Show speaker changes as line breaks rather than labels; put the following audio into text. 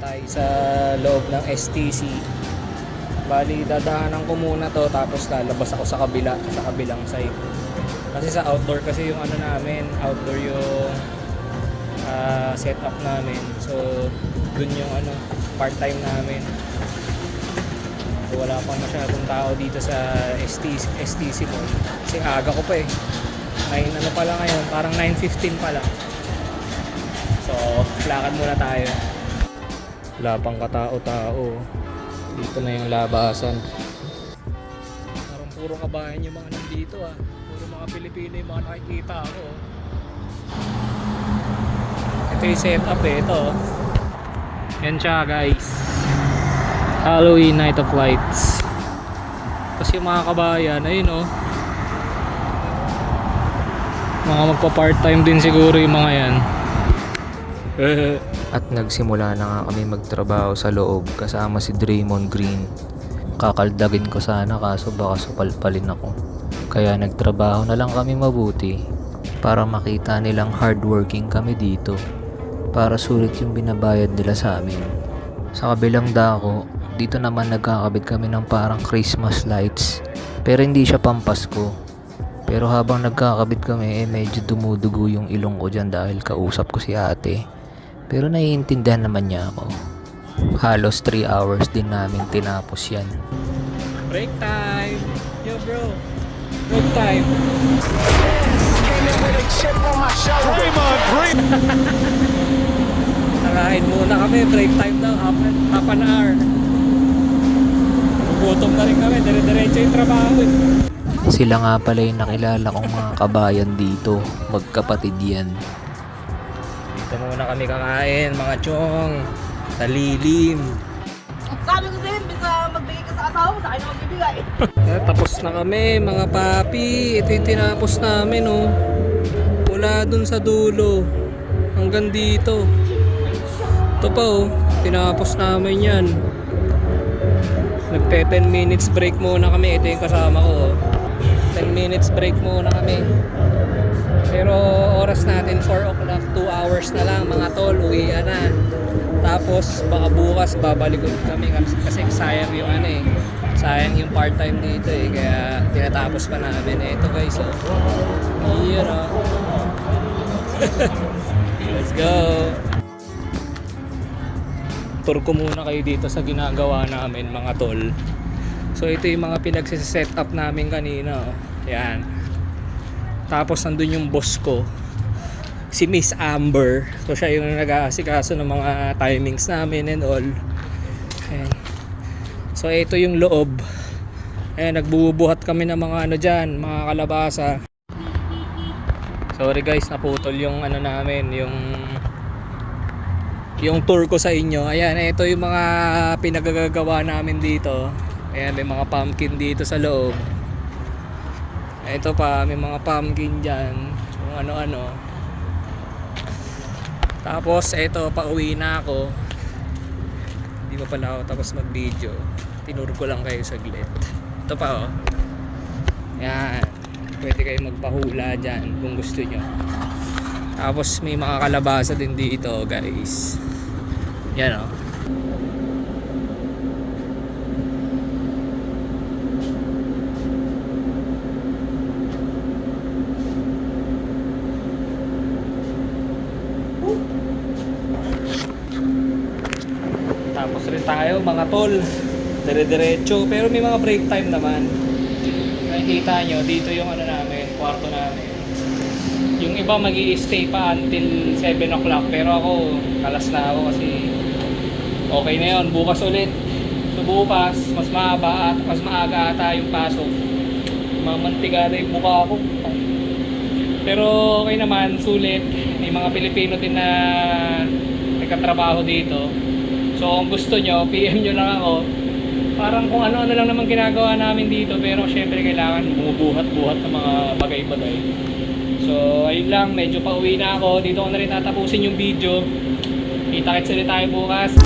tayo sa loob ng STC. Bali, dadaanan ko muna to tapos lalabas ako sa kabilang side. Kasi sa outdoor kasi yung ano namin, outdoor yung setup namin. So, dun yung ano, part-time namin. So, wala pang masyadong tao dito sa STC Mall. Kasi aga ko pa eh. 9 ano pa lang ngayon, parang 9:15 pa lang. So, lakad muna tayo. Wala pang katao-tao. Dito na yung labasan. Parang puro kabayan yung mga nandito ah. Puro mga Pilipino yung mga nakikita ako. Ito yung setup eh. Ito. Yan siya guys. Halloween Night of Lights. Tapos yung mga kabayan, ayun oh. Mga magpa-part-time din siguro yung mga yan.
At nagsimula na nga kami magtrabaho sa loob kasama si Draymond Green. Kakaldagin ko sana kaso baka supalpalin ako. Kaya nagtrabaho na lang kami mabuti para makita nilang hardworking kami dito. Para sulit yung binabayad nila sa amin. Sa kabilang dako, dito naman nagkakabit kami ng parang Christmas lights. Pero hindi siya pampasko. Pero habang nagkakabit kami medyo dumudugo yung ilong ko dyan dahil kausap ko si ate. Pero naiintindihan naman niya ako. Halos 3 hours din namin tinapos yan.
Break time! Yo bro! Break time!
Draymond Green.
Nakain muna kami, break time daw, half an hour. Gutom na rin kami, dire-diretso yung trabaho eh.
Sila nga pala yung nakilala kong mga kabayan dito. Magkapatid yan.
Dito muna kami kakain, mga chong. Talilim.
Sabi ko sa'yo, bisa magbigay ka sa asawa mo, sa akin na magbibigay.
Tapos na kami, mga papi. Ito yung tinapos namin oh. Mula dun sa dulo hanggang dito. Ito pa oh, tinapos namin yan. Nagte 10 minutes break muna kami. Ito yung kasama ko oh. 10 minutes break muna kami. Pero oras natin 4 o'clock, 2 hours na lang mga tol, uwian na. Tapos baka bukas babalik ulit kami kasi sayang yung ano eh. Sayang yung part-time dito eh, kaya tinatapos pa namin. Ito guys oh. Yun oh. Let's go. Tour ko muna kayo dito sa ginagawa namin mga tol. So ito yung mga pinagsiset up namin kanina oh. Yan. Tapos nandun yung boss ko, si Miss Amber. So siya yung nag-aasikaso ng mga timings namin and all. Ayan. So ito yung loob. Ayan, nagbubuhat kami ng mga ano dyan, mga kalabasa. Sorry guys, naputol yung ano namin, yung tour ko sa inyo. Ayan, ito yung mga pinagagagawa namin dito. Ayan, may mga pumpkin dito sa loob. Ito pa, may mga pumpkin dyan, kung ano-ano. Tapos ito, pauwi na ako. Hindi pa pala ako tapos mag video. Tinuro ko lang kayo saglit. Ito pa oh. Yan, pwede kayo magpahula dyan kung gusto nyo. Tapos may mga kalabasa din dito guys. Yan oh. Tapos rin tayo mga tol, dire-diretso, pero may mga break time naman. Nakikita nyo dito yung ano namin, kwarto namin. Yung iba magi-stay pa until 7 o'clock, pero ako kalas na ako kasi okay na yun, bukas ulit. So bukas mas mahaba at mas maaga ata yung pasok, mamantiga na yung mukha ko. Pero okay naman, sulit. May mga Pilipino din na nagkatrabaho dito. So kung gusto nyo, PM nyo lang ako. Parang kung ano-ano lang naman ginagawa namin dito, pero syempre kailangan bumubuhat-buhat ng mga bagay-bagay. So ayun lang, medyo pauwi na ako. Dito ko na rin tatapusin yung video. Kita-kits ulit tayo bukas.